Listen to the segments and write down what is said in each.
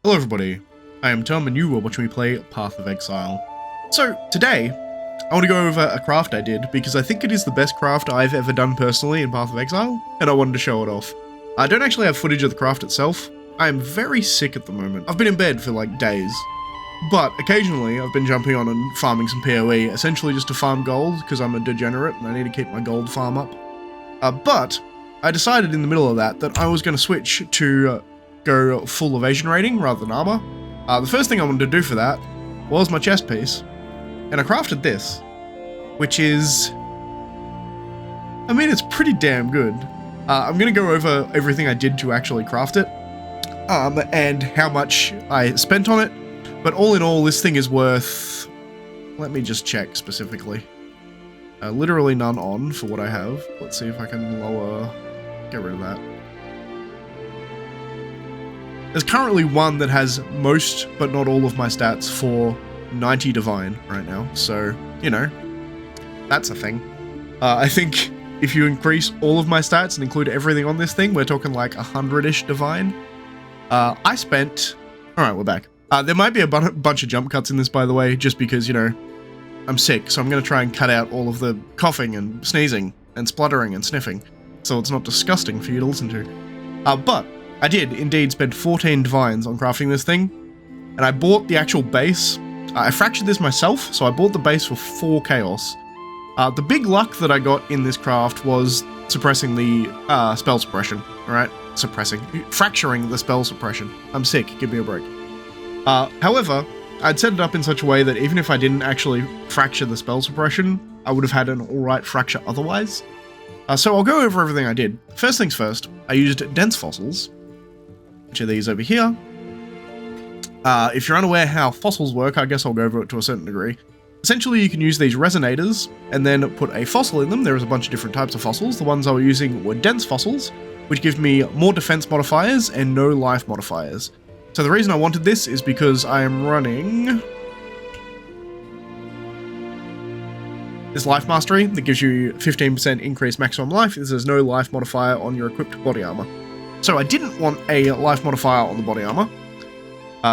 Hello everybody, I am Tom and you are watching me play Path of Exile. So today, I want to go over a craft I did because I think it is the best craft I've ever done personally in Path of Exile, and I wanted to show it off. I don't actually have footage of the craft itself. I am very sick at the moment. I've been in bed for like days, but occasionally I've been jumping on and farming some POE, essentially just to farm gold because I'm a degenerate and I need to keep my gold farm up. But I decided in the middle of that I was going to switch to go full evasion rating rather than armor. The first thing I wanted to do for that was my chest piece, and I crafted this, which is, I mean, it's pretty damn good. I'm going to go over everything I did to actually craft it, and how much I spent on it, but all in all, this thing is worth, let me just check specifically, literally none on for what I have. Let's see if I can get rid of that. There's currently one that has most, but not all of my stats for 90 Divine right now, so, you know, that's a thing. I think if you increase all of my stats and include everything on this thing, we're talking like 100-ish Divine. I spent... Alright, we're back. There might be a bunch of jump cuts in this, by the way, just because, you know, I'm sick, so I'm going to try and cut out all of the coughing and sneezing and spluttering and sniffing, so it's not disgusting for you to listen to. But I did indeed spend 14 divines on crafting this thing, and I bought the actual base. I fractured this myself, so I bought the base for 4 chaos. The big luck that I got in this craft was suppressing the spell suppression, alright? Fracturing the spell suppression. I'm sick, give me a break. However, I'd set it up in such a way that even if I didn't actually fracture the spell suppression, I would have had an alright fracture otherwise. So I'll go over everything I did. First things first, I used dense fossils, which are these over here. If you're unaware how fossils work, I guess I'll go over it to a certain degree. Essentially, you can use these resonators and then put a fossil in them. There is a bunch of different types of fossils. The ones I was using were dense fossils, which give me more defense modifiers and no life modifiers. So the reason I wanted this is because I am running this life mastery that gives you 15% increased maximum life. This has no life modifier on your equipped body armor. So I didn't want a life modifier on the body armor.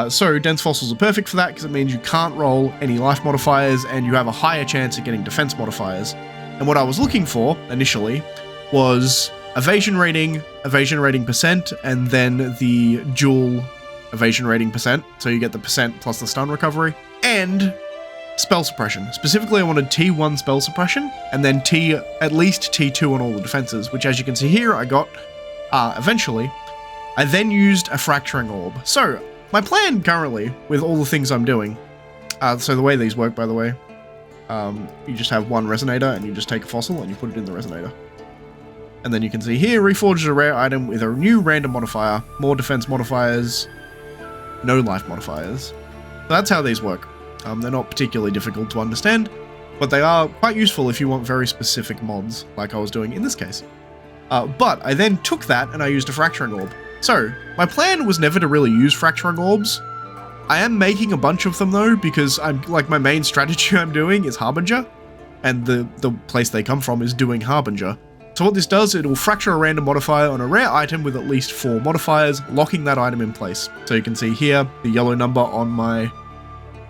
So dense fossils are perfect for that because it means you can't roll any life modifiers and you have a higher chance of getting defense modifiers. And what I was looking for initially was evasion rating percent, and then the dual evasion rating percent. So you get the percent plus the stun recovery, and spell suppression. Specifically, I wanted T1 spell suppression, and then at least T2 on all the defenses, which as you can see here, I got eventually. I then used a fracturing orb. So, my plan currently, with all the things I'm doing, so the way these work, by the way, you just have one resonator, and you just take a fossil, and you put it in the resonator. And then you can see here, reforged a rare item with a new random modifier, more defense modifiers, no life modifiers. So that's how these work. They're not particularly difficult to understand, but they are quite useful if you want very specific mods, like I was doing in this case. But I then took that and I used a fracturing orb. So, my plan was never to really use fracturing orbs. I am making a bunch of them though, because my main strategy I'm doing is Harbinger, and the place they come from is doing Harbinger. So what this does, it will fracture a random modifier on a rare item with at least 4 modifiers, locking that item in place. So you can see here, the yellow number on my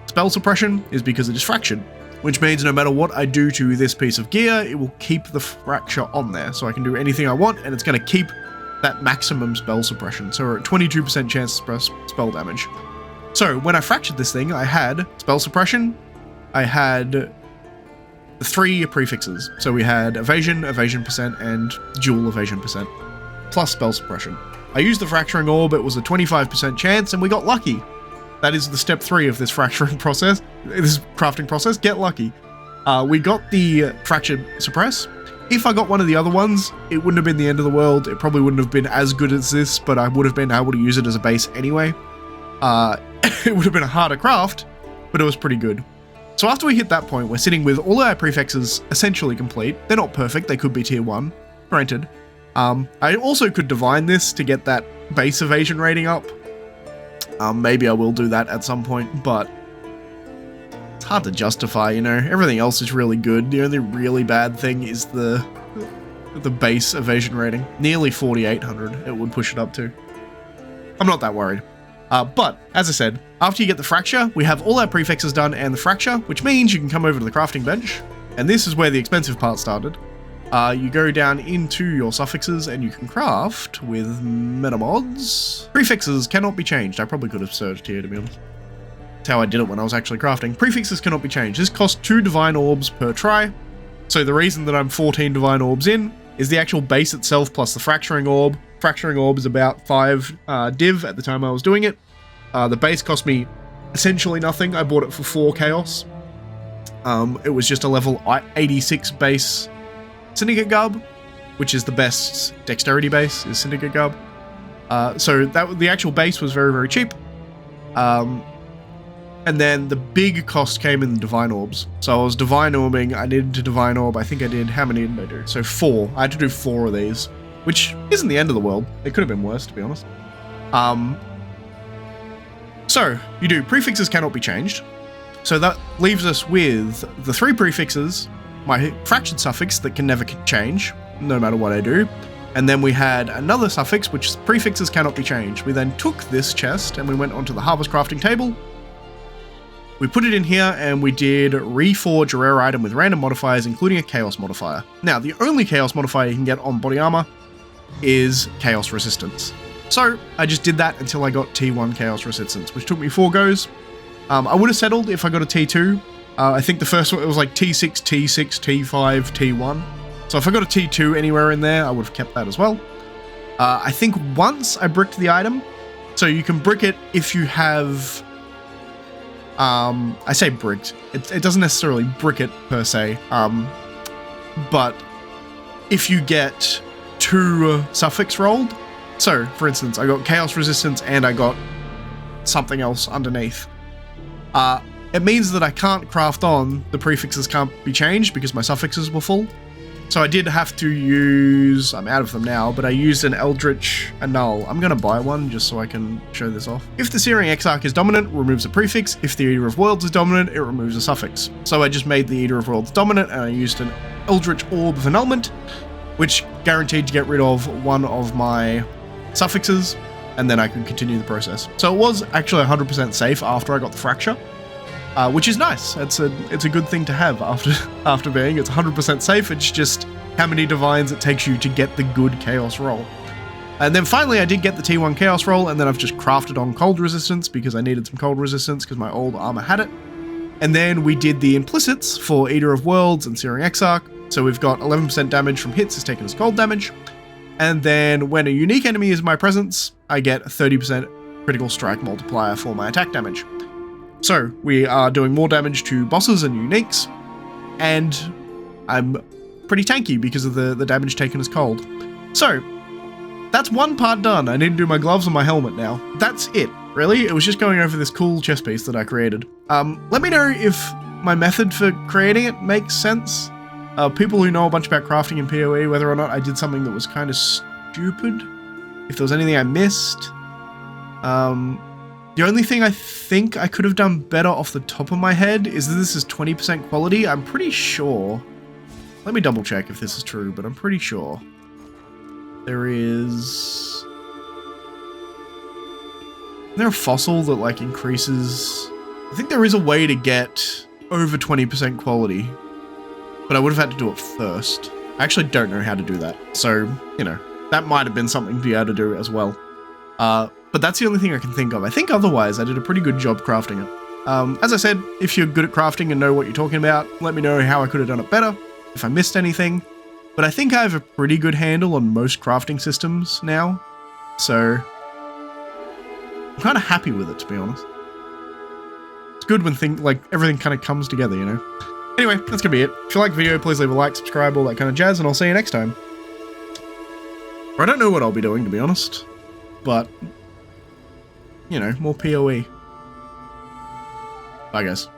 spell suppression is because it is fractured, which means no matter what I do to this piece of gear, it will keep the fracture on there. So I can do anything I want, and it's going to keep that maximum spell suppression. So we're at 22% chance to spell damage. So when I fractured this thing, I had spell suppression, I had the 3 prefixes. So we had evasion percent, and dual evasion percent, plus spell suppression. I used the fracturing orb, it was a 25% chance, and we got lucky. That is the step 3 of this fracturing process, this crafting process, get lucky. We got the fractured suppress. If I got one of the other ones, it wouldn't have been the end of the world. It probably wouldn't have been as good as this, but I would have been able to use it as a base anyway. It would have been a harder craft, but it was pretty good. So after we hit that point, we're sitting with all our prefixes essentially complete. They're not perfect, they could be tier 1, granted. I also could divine this to get that base evasion rating up. Maybe I will do that at some point, but it's hard to justify, you know. Everything else is really good. The only really bad thing is the base evasion rating. Nearly 4,800 it would push it up to. I'm not that worried. But, as I said, after you get the fracture, we have all our prefixes done and the fracture, which means you can come over to the crafting bench. And this is where the expensive part started. You go down into your suffixes and you can craft with metamods. Prefixes cannot be changed. I probably could have searched here, to be honest. That's how I did it when I was actually crafting. Prefixes cannot be changed. This costs 2 divine orbs per try. So the reason that I'm 14 divine orbs in is the actual base itself plus the fracturing orb. Fracturing orb is about 5 div at the time I was doing it. The base cost me essentially nothing. I bought it for 4 chaos. It was just a level 86 base Syndicate Garb, which is the best dexterity base, is Syndicate Garb. So the actual base was very, very cheap. And then the big cost came in the Divine Orbs. So I was Divine Orbing, I needed to Divine Orb, I think I did, how many did I do? So 4, I had to do 4 of these, which isn't the end of the world. It could have been worse, to be honest. So, you do prefixes cannot be changed. So that leaves us with the 3 prefixes, my fractured suffix that can never change, no matter what I do. And then we had another suffix, which is prefixes cannot be changed. We then took this chest and we went onto the harvest crafting table. We put it in here and we did reforge a rare item with random modifiers, including a chaos modifier. Now, the only chaos modifier you can get on body armor is chaos resistance. So I just did that until I got T1 chaos resistance, which took me 4 goes. I would have settled if I got a T2. I think the first one, it was like T6, T6, T5, T1. So if I got a T2 anywhere in there, I would have kept that as well. I think once I bricked the item, so you can brick it if you have... I say bricked. It doesn't necessarily brick it per se, but if you get 2 suffix rolled, so for instance, I got chaos resistance and I got something else underneath, it means that I can't craft on, the prefixes can't be changed because my suffixes were full. So I did have to use, I'm out of them now, but I used an Eldritch Annul. I'm going to buy one just so I can show this off. If the Searing Exarch is dominant, it removes a prefix. If the Eater of Worlds is dominant, it removes a suffix. So I just made the Eater of Worlds dominant and I used an Eldritch Orb of Annulment, which guaranteed to get rid of one of my suffixes, and then I could continue the process. So it was actually 100% safe after I got the fracture. Which is nice. It's a good thing to have after being. It's 100% safe. It's just how many divines it takes you to get the good chaos roll. And then finally I did get the T1 chaos roll, and then I've just crafted on cold resistance because I needed some cold resistance because my old armor had it. And then we did the implicits for Eater of Worlds and Searing Exarch. So we've got 11% damage from hits is taken as cold damage. And then when a unique enemy is in my presence, I get a 30% critical strike multiplier for my attack damage. So we are doing more damage to bosses and uniques, and I'm pretty tanky because of the damage taken as cold. So that's one part done. I need to do my gloves and my helmet now. That's it, really. It was just going over this cool chest piece that I created. Let me know if my method for creating it makes sense. People who know a bunch about crafting in POE, whether or not I did something that was kind of stupid. If there was anything I missed. The only thing I think I could have done better off the top of my head is that this is 20% quality. I'm pretty sure. Let me double check if this is true, but I'm pretty sure. There is... Isn't there a fossil that like increases... I think there is a way to get over 20% quality, but I would have had to do it first. I actually don't know how to do that. So, you know, that might have been something to be able to do as well. But that's the only thing I can think of. I think otherwise I did a pretty good job crafting it. As I said, if you're good at crafting and know what you're talking about, let me know how I could have done it better, if I missed anything. But I think I have a pretty good handle on most crafting systems now, so I'm kind of happy with it, to be honest. It's good when everything kind of comes together, you know? Anyway, that's gonna be it. If you like the video, please leave a like, subscribe, all that kind of jazz, and I'll see you next time. Or I don't know what I'll be doing, to be honest, but... you know, more POE. Bye, guys.